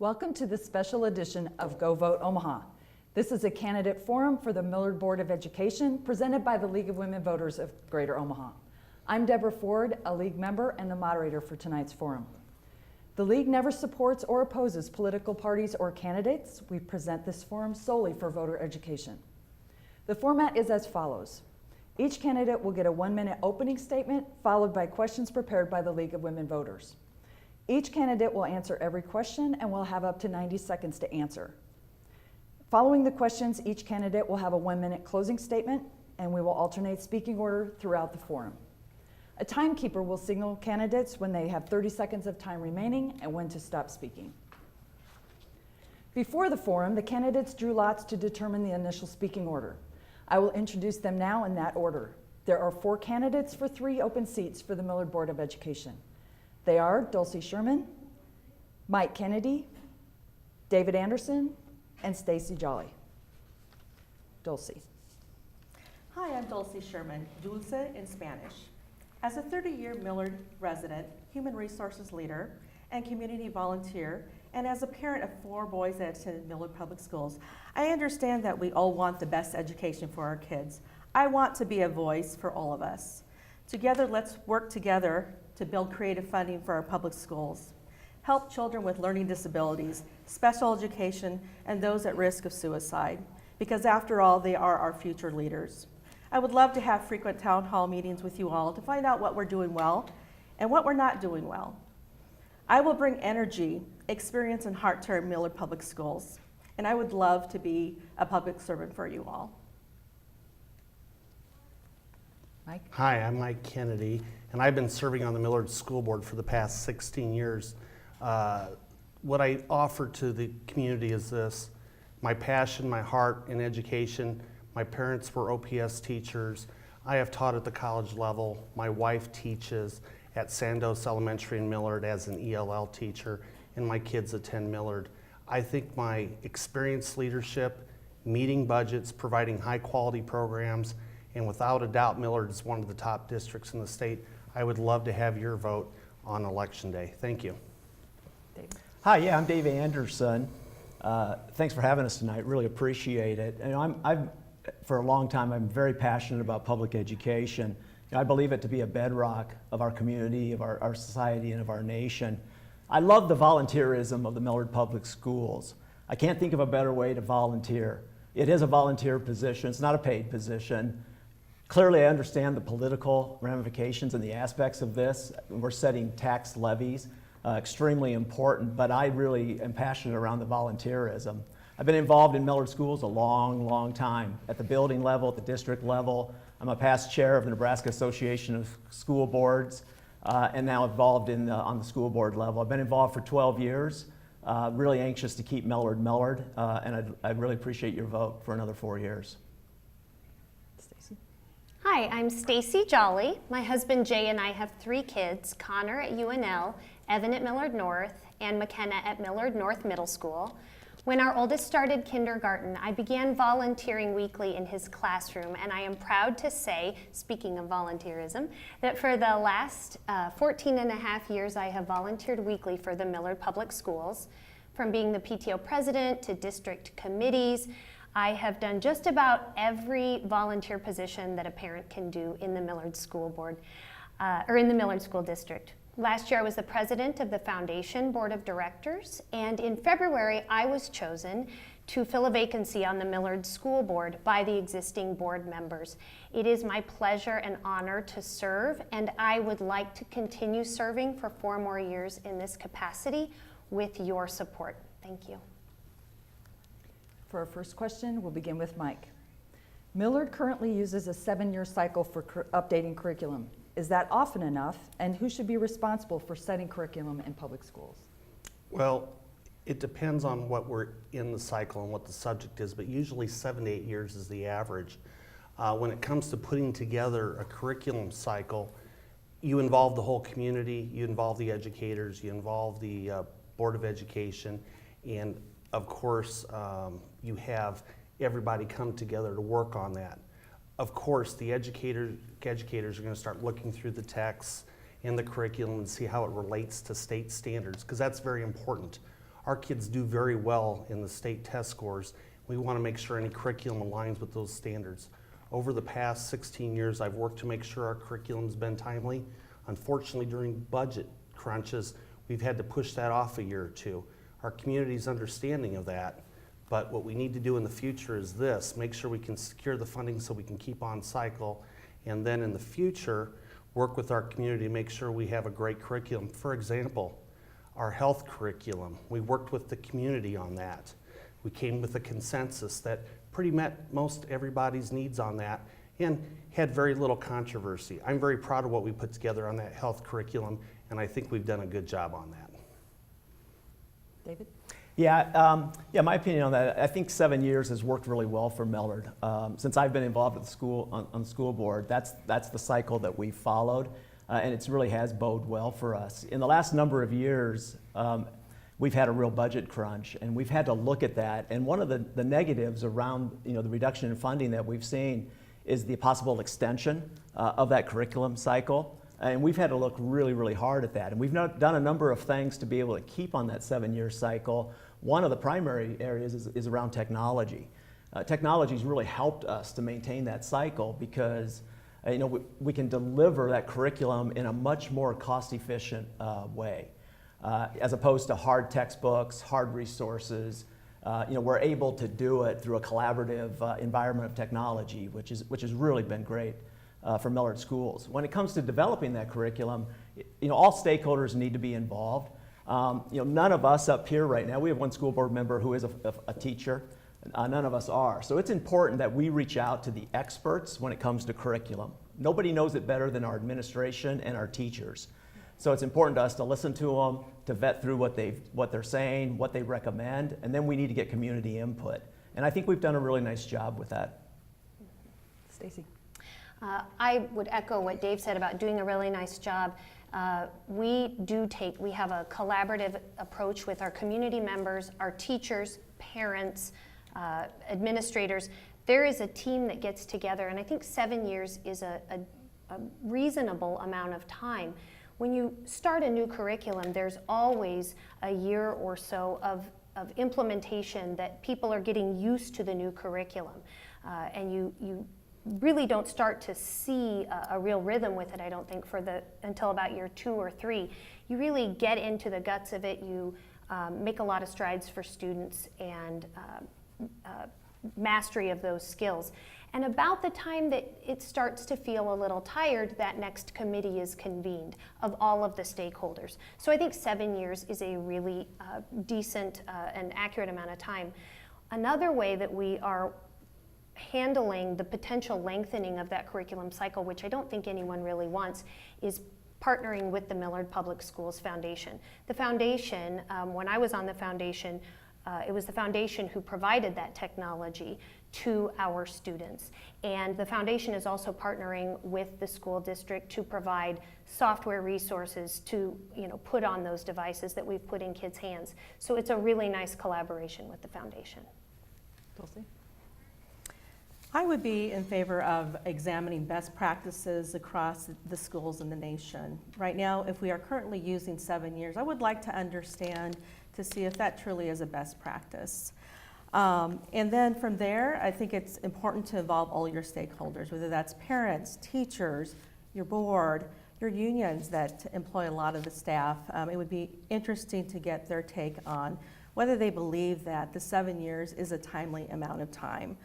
Welcome to this special edition of Go Vote Omaha. This is a candidate forum for the Millard Board of Education presented by the League of Women Voters of Greater Omaha. I'm Deborah Ford, a League member and the moderator for tonight's forum. The League never supports or opposes political parties or candidates. We present this forum solely for voter education. The format is as follows. Each candidate will get a 1-minute opening statement followed by questions prepared by the League of Women Voters. Each candidate will answer every question and will have up to 90 seconds to answer. Following the questions, each candidate will have a 1-minute closing statement, and we will alternate speaking order throughout the forum. A timekeeper will signal candidates when they have 30 seconds of time remaining and when to stop speaking. Before the forum, the candidates drew lots to determine the initial speaking order. I will introduce them now in that order. There are 4 candidates for 3 open seats for the Millard Board of Education. They are Dulce Sherman, Mike Kennedy, David Anderson, and Stacy Jolley. Dulce. Hi, I'm Dulce Sherman, Dulce in Spanish. As a 30-year Millard resident, human resources leader, and community volunteer, and as a parent of 4 boys that attended Millard Public Schools, I understand that we all want the best education for our kids. I want to be a voice for all of us. Together, let's work together to build creative funding for our public schools, help children with learning disabilities, special education, and those at risk of suicide, because after all, they are our future leaders. I would love to have frequent town hall meetings with you all to find out what we're doing well and what we're not doing well. I will bring energy, experience, and heart to our Millard Public Schools, and I would love to be a public servant for you all. Mike? Hi, I'm Mike Kennedy, and I've been serving on the Millard School Board for the past 16 years. What I offer to the community is this: my passion, my heart in education. My parents were OPS teachers. I have taught at the college level. My wife teaches at Sandos Elementary in Millard as an ELL teacher, and my kids attend Millard. I think my experienced leadership, meeting budgets, providing high quality programs, and without a doubt, Millard is one of the top districts in the state. I would love to have your vote on Election Day. Thank you. David. Hi, yeah, I'm Dave Anderson. Thanks for having us tonight. Really appreciate it. And I'm for a long time, I'm very passionate about public education. I believe it to be a bedrock of our community, of our society, and of our nation. I love the volunteerism of the Millard Public Schools. I can't think of a better way to volunteer. It is a volunteer position. It's not a paid position. Clearly, I understand the political ramifications and the aspects of this. We're setting tax levies, extremely important, but I really am passionate around the volunteerism. I've been involved in Millard schools a long, long time, at the building level, at the district level. I'm a past chair of the Nebraska Association of School Boards, and now involved on the school board level. I've been involved for 12 years, really anxious to keep Millard, and I'd really appreciate your vote for another 4 years. Stacy. Hi, I'm Stacy Jolley. My husband Jay and I have 3 kids, Connor at UNL, Evan at Millard North, and McKenna at Millard North Middle School. When our oldest started kindergarten, I began volunteering weekly in his classroom, and I am proud to say, speaking of volunteerism, that for the last 14 and a half years I have volunteered weekly for the Millard Public Schools. From being the PTO president to district committees, I have done just about every volunteer position that a parent can do in the Millard School Board, or in the Millard School District. Last year I was the president of the Foundation Board of Directors, and in February I was chosen to fill a vacancy on the Millard School Board by the existing board members. It is my pleasure and honor to serve, and I would like to continue serving for 4 more years in this capacity with your support. Thank you. For our first question, we'll begin with Mike. Millard currently uses a 7-year cycle for updating curriculum. Is that often enough, and who should be responsible for setting curriculum in public schools? Well, it depends on what we're in the cycle and what the subject is, but usually 7 to 8 years is the average. When it comes to putting together a curriculum cycle, you involve the whole community, you involve the educators, you involve the Board of Education, and of course, you have everybody come together to work on that. Of course, the educators are going to start looking through the texts and the curriculum and see how it relates to state standards, because that's very important. Our kids do very well in the state test scores. We want to make sure any curriculum aligns with those standards. Over the past 16 years, I've worked to make sure our curriculum's been timely. Unfortunately, during budget crunches, we've had to push that off a year or two. Our community's understanding of that, but what we need to do in the future is this: make sure we can secure the funding so we can keep on cycle, and then in the future, work with our community to make sure we have a great curriculum. For example, our health curriculum, we worked with the community on that. We came with a consensus that pretty met most everybody's needs on that and had very little controversy. I'm very proud of what we put together on that health curriculum, and I think we've done a good job on that. David? Yeah, my opinion on that, I think 7 years has worked really well for Millard. Since I've been involved with the school, on the school board, that's the cycle that we've followed, and it really has boded well for us. In the last number of years, we've had a real budget crunch, and we've had to look at that. And one of the negatives around the reduction in funding that we've seen is the possible extension of that curriculum cycle. And we've had to look really, really hard at that. And we've done a number of things to be able to keep on that 7-year cycle. One of the primary areas is around technology. Technology's really helped us to maintain that cycle because we can deliver that curriculum in a much more cost-efficient way. As opposed to hard textbooks, hard resources, we're able to do it through a collaborative environment of technology, which has really been great for Millard schools. When it comes to developing that curriculum, all stakeholders need to be involved. None of us up here right now, we have one school board member who is a teacher. None of us are. So it's important that we reach out to the experts when it comes to curriculum. Nobody knows it better than our administration and our teachers. So it's important to us to listen to them, to vet through what they're saying, what they recommend, and then we need to get community input. And I think we've done a really nice job with that. Stacy? I would echo what Dave said about doing a really nice job. We have a collaborative approach with our community members, our teachers, parents, administrators. There is a team that gets together, and I think 7 years is a reasonable amount of time. When you start a new curriculum, there's always a year or so of implementation that people are getting used to the new curriculum. And you really don't start to see a real rhythm with it, I don't think, until about year 2 or 3. You really get into the guts of it. You make a lot of strides for students and mastery of those skills. And about the time that it starts to feel a little tired, that next committee is convened of all of the stakeholders. So I think 7 years is a really decent and accurate amount of time. Another way that we are handling the potential lengthening of that curriculum cycle, which I don't think anyone really wants, is partnering with the Millard Public Schools Foundation. The foundation, when I was on the foundation, it was the foundation who provided that technology to our students. And the foundation is also partnering with the school district to provide software resources to put on those devices that we've put in kids' hands. So it's a really nice collaboration with the foundation. Dulce? I would be in favor of examining best practices across the schools in the nation. Right now, if we are currently using 7 years, I would like to understand to see if that truly is a best practice. And then from there, I think it's important to involve all your stakeholders, whether that's parents, teachers, your board, your unions that employ a lot of the staff. It would be interesting to get their take on whether they believe that the 7 years is a timely amount of time.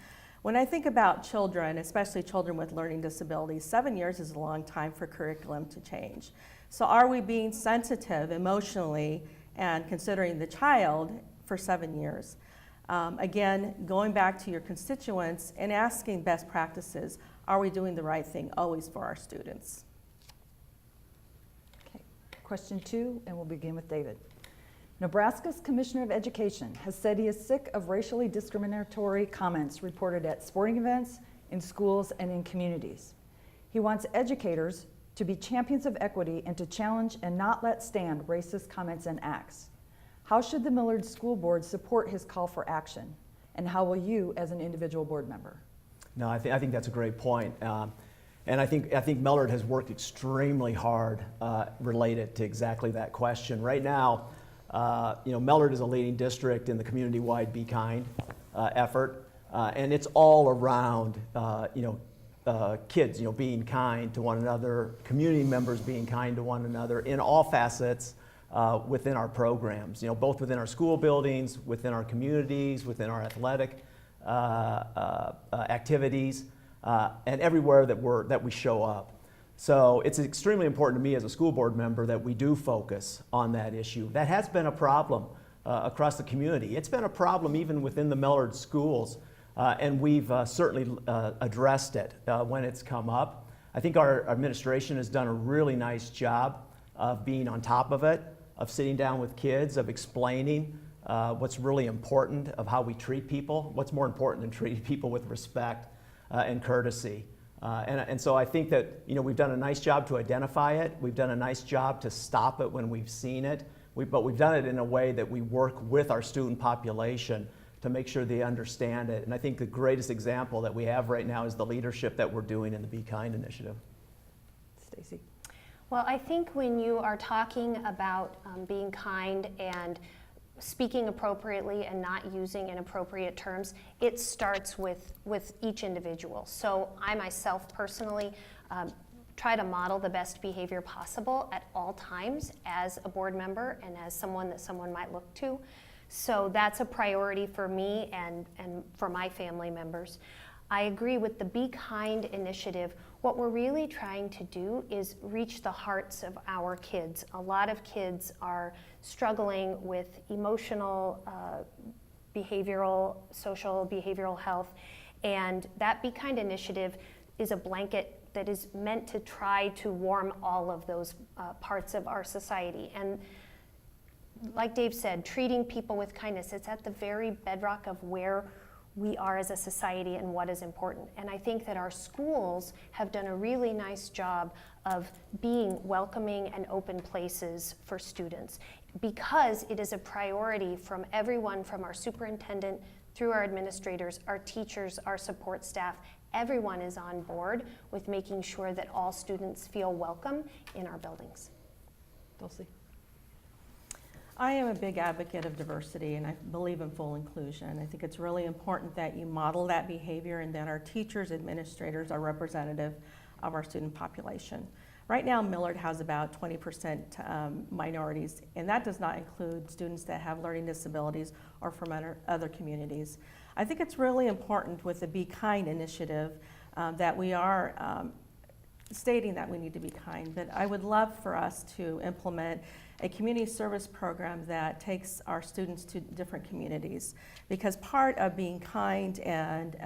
When I think about children, especially children with learning disabilities, 7 years is a long time for curriculum to change. So are we being sensitive emotionally and considering the child for 7 years? Again, going back to your constituents and asking best practices, are we doing the right thing always for our students? Okay. Question 2, and we'll begin with David. Nebraska's Commissioner of Education has said he is sick of racially discriminatory comments reported at sporting events, in schools, and in communities. He wants educators to be champions of equity and to challenge and not let stand racist comments and acts. How should the Millard School Board support his call for action? And how will you, as an individual board member? No, I think that's a great point. And I think Millard has worked extremely hard related to exactly that question. Right now, Millard is a leading district in the community-wide Be Kind effort, and it's all around, kids, being kind to one another, community members being kind to one another in all facets within our programs, both within our school buildings, within our communities, within our athletic activities, and everywhere that we show up. So it's extremely important to me as a school board member that we do focus on that issue. That has been a problem across the community. It's been a problem even within the Millard schools, and we've certainly addressed it when it's come up. I think our administration has done a really nice job of being on top of it, of sitting down with kids, of explaining what's really important, of how we treat people, what's more important than treating people with respect and courtesy. And so I think that we've done a nice job to identify it. We've done a nice job to stop it when we've seen it. But we've done it in a way that we work with our student population to make sure they understand it. And I think the greatest example that we have right now is the leadership that we're doing in the Be Kind initiative. Stacy. Well, I think when you are talking about being kind and speaking appropriately and not using inappropriate terms, it starts with each individual. So I myself personally try to model the best behavior possible at all times as a board member and as someone that someone might look to. So that's a priority for me and for my family members. I agree with the Be Kind initiative. What we're really trying to do is reach the hearts of our kids. A lot of kids are struggling with emotional, social behavioral health, and that Be Kind initiative is a blanket that is meant to try to warm all of those parts of our society. And like Dave said, treating people with kindness, it's at the very bedrock of where we are as a society and what is important. And I think that our schools have done a really nice job of being welcoming and open places for students, because it is a priority from everyone, from our superintendent through our administrators, our teachers, our support staff. Everyone is on board with making sure that all students feel welcome in our buildings. Dulce. I am a big advocate of diversity, and I believe in full inclusion. I think it's really important that you model that behavior and that our teachers, administrators are representative of our student population. Right now, Millard has about 20% minorities, and that does not include students that have learning disabilities or from other communities. I think it's really important with the Be Kind initiative that we are stating that we need to be kind, but I would love for us to implement a community service program that takes our students to different communities, because part of being kind and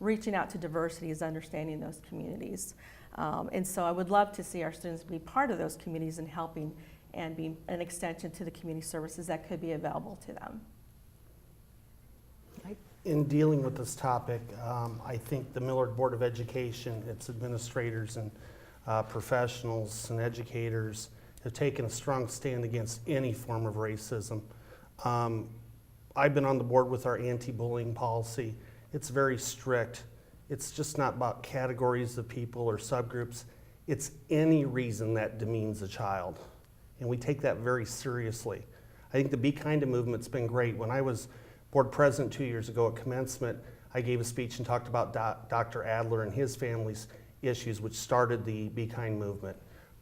reaching out to diversity is understanding those communities. And so I would love to see our students be part of those communities and helping and being an extension to the community services that could be available to them. In dealing with this topic, I think the Millard Board of Education, its administrators and professionals and educators have taken a strong stand against any form of racism. I've been on the board with our anti-bullying policy. It's very strict. It's just not about categories of people or subgroups. It's any reason that demeans a child. And we take that very seriously. I think the Be Kind movement's been great. When I was board president 2 years ago at commencement, I gave a speech and talked about Dr. Adler and his family's issues, which started the Be Kind movement.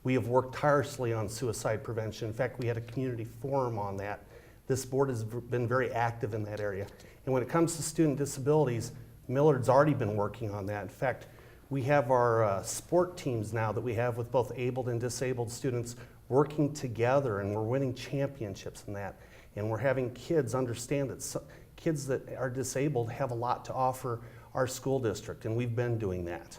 We have worked tirelessly on suicide prevention. In fact, we had a community forum on that. This board has been very active in that area. And when it comes to student disabilities, Millard's already been working on that. In fact, we have our sport teams now that we have with both able and disabled students working together, and we're winning championships in that. And we're having kids understand that kids that are disabled have a lot to offer our school district, and we've been doing that.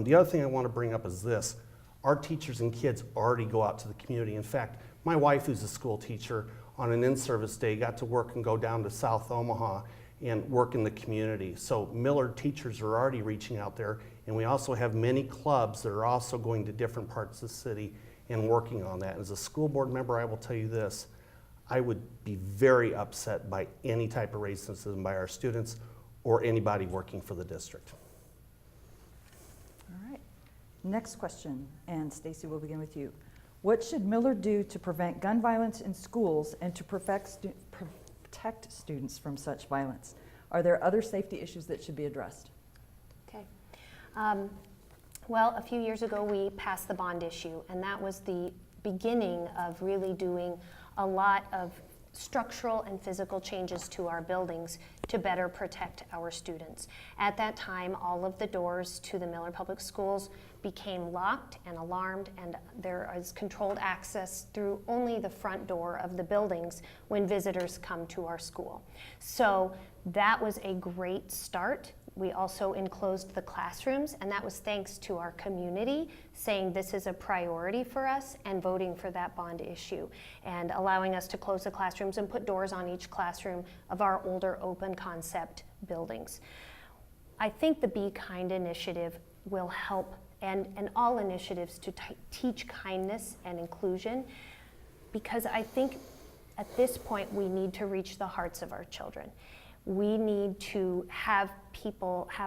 The other thing I want to bring up is this. Our teachers and kids already go out to the community. In fact, my wife, who's a school teacher, on an in-service day got to work and go down to South Omaha and work in the community. So Millard teachers are already reaching out there, and we also have many clubs that are also going to different parts of the city and working on that. As a school board member, I will tell you this, I would be very upset by any type of racism by our students or anybody working for the district. All right. Next question, and Stacy, we'll begin with you. What should Millard do to prevent gun violence in schools and to protect students from such violence? Are there other safety issues that should be addressed? Okay. Well, a few years ago we passed the bond issue, and that was the beginning of really doing a lot of structural and physical changes to our buildings to better protect our students. At that time, all of the doors to the Millard Public Schools became locked and alarmed, and there is controlled access through only the front door of the buildings when visitors come to our school. So that was a great start. We also enclosed the classrooms, and that was thanks to our community saying this is a priority for us and voting for that bond issue and allowing us to close the classrooms and put doors on each classroom of our older open concept buildings. I think the Be Kind initiative will help, and all initiatives to teach kindness and inclusion, because I think at this point we need to reach the hearts of our children. We need to have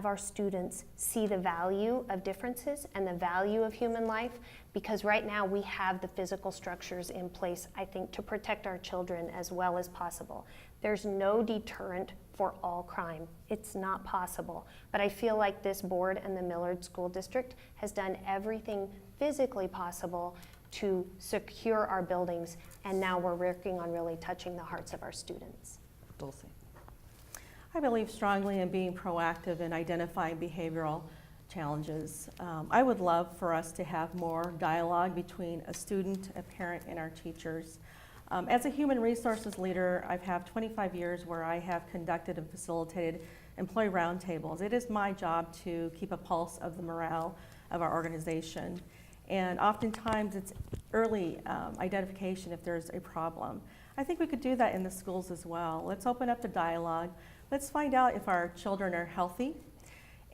our students see the value of differences and the value of human life, because right now we have the physical structures in place, I think, to protect our children as well as possible. There's no deterrent for all crime. It's not possible. But I feel like this board and the Millard School District has done everything physically possible to secure our buildings, and now we're working on really touching the hearts of our students. Dulce. I believe strongly in being proactive in identifying behavioral challenges. I would love for us to have more dialogue between a student, a parent, and our teachers. As a human resources leader, I've had 25 years where I have conducted and facilitated employee roundtables. It is my job to keep a pulse of the morale of our organization. And oftentimes it's early identification if there's a problem. I think we could do that in the schools as well. Let's open up the dialogue. Let's find out if our children are healthy.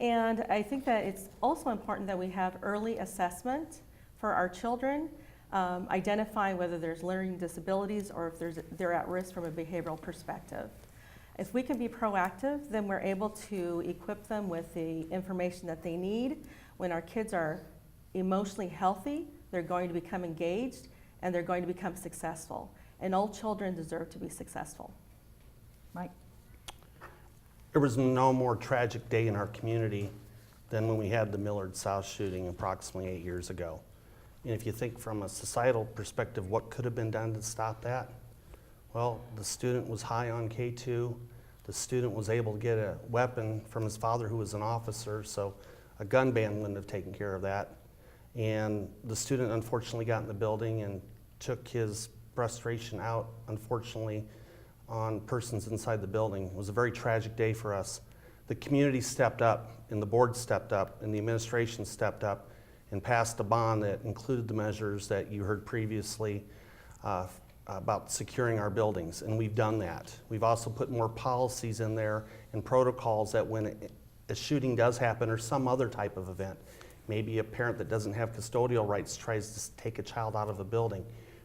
And I think that it's also important that we have early assessment for our children, identifying whether there's learning disabilities or if they're at risk from a behavioral perspective. If we can be proactive, then we're able to equip them with the information that they need. When our kids are emotionally healthy, they're going to become engaged and they're going to become successful. And all children deserve to be successful. Mike? There was no more tragic day in our community than when we had the Millard South shooting approximately 8 years ago. And if you think from a societal perspective, what could have been done to stop that? Well, the student was high on K2. The student was able to get a weapon from his father, who was an officer, so a gun ban wouldn't have taken care of that. And the student unfortunately got in the building and took his frustration out, unfortunately, on persons inside the building. It was a very tragic day for us. The community stepped up, and the board stepped up, and the administration stepped up and passed a bond that included the measures that you heard previously about securing our buildings, and we've done that. We've also put more policies in there and protocols that when a shooting does happen or some other type of event, maybe a parent that doesn't have custodial rights tries to take a child out of a building,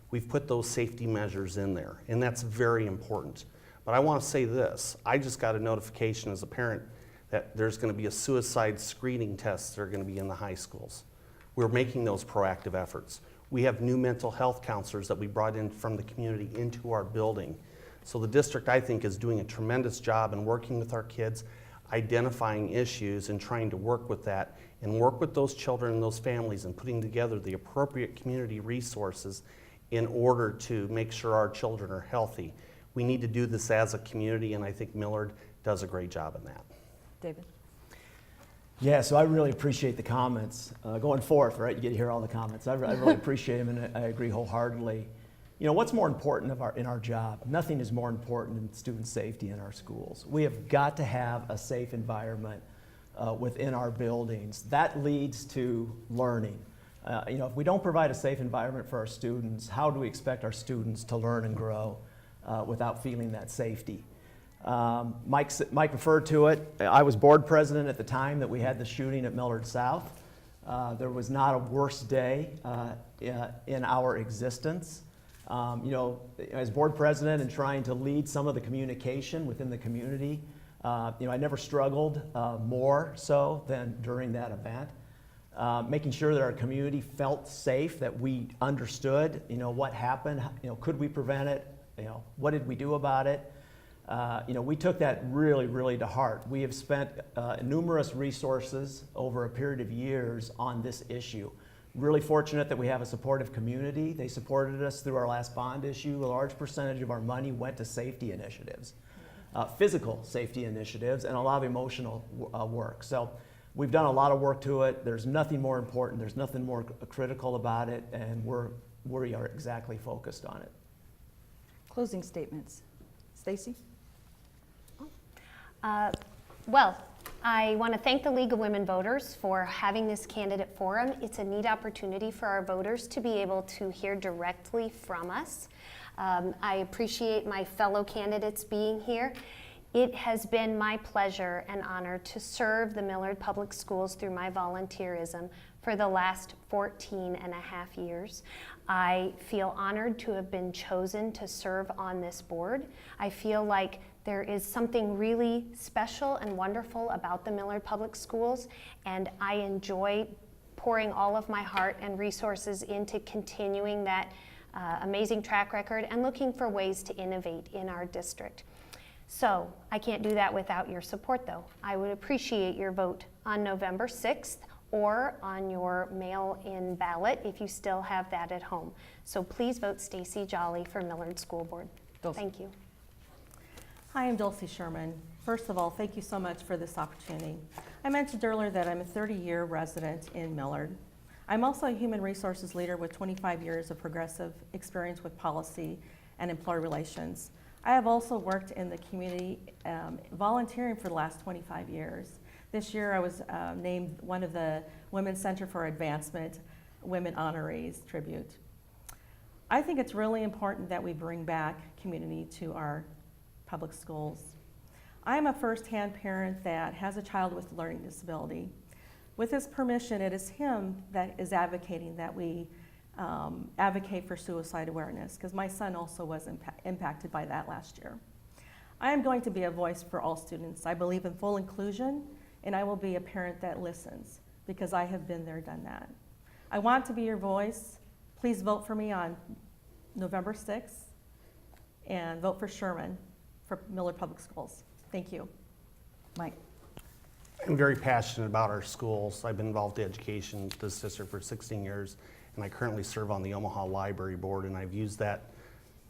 we've put those safety measures in there, and that's very important. But I want to say this, I just got a notification as a parent that there's going to be a suicide screening test that are going to be in the high schools. We're making those proactive efforts. We have new mental health counselors that we brought in from the community into our building. So the district, I think, is doing a tremendous job in working with our kids, identifying issues and trying to work with that and work with those children and those families and putting together the appropriate community resources in order to make sure our children are healthy. We need to do this as a community, and I think Millard does a great job in that. David? Yeah, so I really appreciate the comments. Going forth, right, you get to hear all the comments. I really appreciate them, and I agree wholeheartedly. You know, what's more important in our job? Nothing is more important than student safety in our schools. We have got to have a safe environment within our buildings. That leads to learning. You know, if we don't provide a safe environment for our students, how do we expect our students to learn and grow without feeling that safety? Mike referred to it. I was board president at the time that we had the shooting at Millard South. There was not a worse day in our existence. You know, as board president and trying to lead some of the communication within the community, you know, I never struggled more so than during that event. making sure that our community felt safe, that we understood, what happened, could we prevent it, what did we do about it. We took that really, really to heart. We have spent numerous resources over a period of years on this issue. Really fortunate that we have a supportive community. They supported us through our last bond issue. A large percentage of our money went to safety initiatives, physical safety initiatives, and a lot of emotional work. So we've done a lot of work to it. There's nothing more important. There's nothing more critical about it, and we are exactly focused on it. Closing statements. Stacy? Well, I want to thank the League of Women Voters for having this candidate forum. It's a neat opportunity for our voters to be able to hear directly from us. I appreciate my fellow candidates being here. It has been my pleasure and honor to serve the Millard Public Schools through my volunteerism for the last 14 and a half years. I feel honored to have been chosen to serve on this board. I feel like there is something really special and wonderful about the Millard Public Schools, and I enjoy pouring all of my heart and resources into continuing that amazing track record and looking for ways to innovate in our district. So I can't do that without your support, though. I would appreciate your vote on November 6th or on your mail-in ballot if you still have that at home. So please vote Stacy Jolley for Millard School Board. Dulce. Thank you. Hi, I'm Dulce Sherman. First of all, thank you so much for this opportunity. I mentioned earlier that I'm a 30-year resident in Millard. I'm also a human resources leader with 25 years of progressive experience with policy and employee relations. I have also worked in the community volunteering for the last 25 years. This year I was named one of the Women's Center for Advancement Women Honorees tribute. I think it's really important that we bring back community to our public schools. I am a first-hand parent that has a child with a learning disability. With his permission, it is him that is advocating that we advocate for suicide awareness, because my son also was impacted by that last year. I am going to be a voice for all students. I believe in full inclusion, and I will be a parent that listens, because I have been there, done that. I want to be your voice. Please vote for me on November 6th, and vote for Sherman for Millard Public Schools. Thank you. Mike? I'm very passionate about our schools. I've been involved in education in this district for 16 years, and I currently serve on the Omaha Library Board, and I've used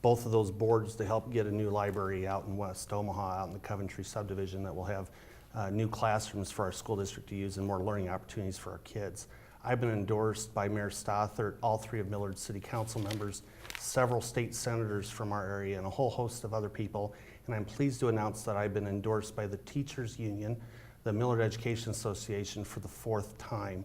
both of those boards to help get a new library out in West Omaha, out in the Coventry subdivision, that will have new classrooms for our school district to use and more learning opportunities for our kids. I've been endorsed by Mayor Stothert, all three of Millard's city council members, several state senators from our area, and a whole host of other people. And I'm pleased to announce that I've been endorsed by the Teachers Union, the Millard Education Association, for the 4th time.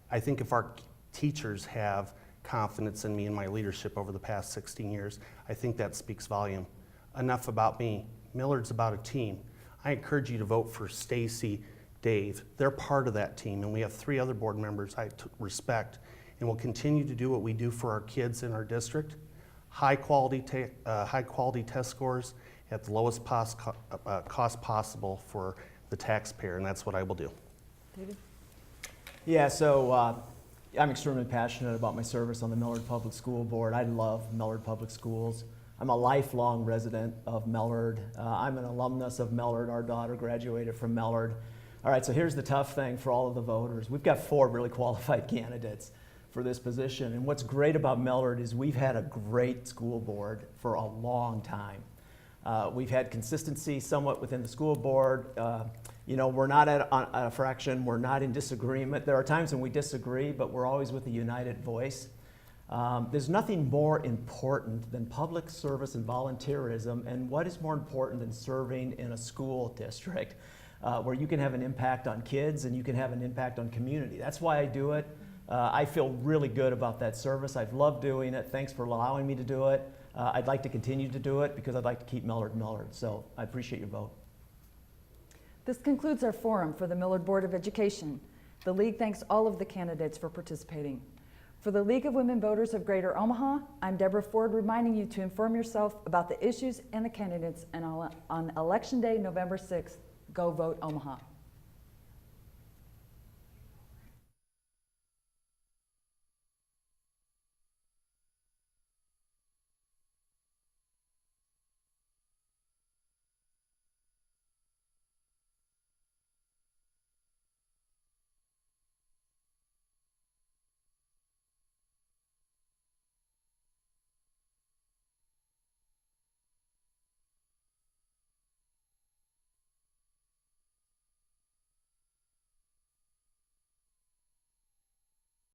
I think if our teachers have confidence in me and my leadership over the past 16 years, I think that speaks volume. Enough about me. Millard's about a team. I encourage you to vote for Stacy, Dave. They're part of that team, and we have 3 other board members I respect, and we'll continue to do what we do for our kids in our district. High quality test scores at the lowest cost possible for the taxpayer, and that's what I will do. David? Yeah, so I'm extremely passionate about my service on the Millard Public School Board. I love Millard Public Schools. I'm a lifelong resident of Millard. I'm an alumnus of Millard. Our daughter graduated from Millard. All right, so here's the tough thing for all of the voters. We've got 4 really qualified candidates for this position, and what's great about Millard is we've had a great school board for a long time. We've had consistency somewhat within the school board. We're not at a fraction, we're not in disagreement. There are times when we disagree, but we're always with a united voice. There's nothing more important than public service and volunteerism, and what is more important than serving in a school district where you can have an impact on kids and you can have an impact on community. That's why I do it. I feel really good about that service. I've loved doing it. Thanks for allowing me to do it. I'd like to continue to do it because I'd like to keep Millard Millard. So I appreciate your vote. This concludes our forum for the Millard Board of Education. The League thanks all of the candidates for participating. For the League of Women Voters of Greater Omaha, I'm Deborah Ford, reminding you to inform yourself about the issues and the candidates, and on Election Day, November 6th, go vote Omaha.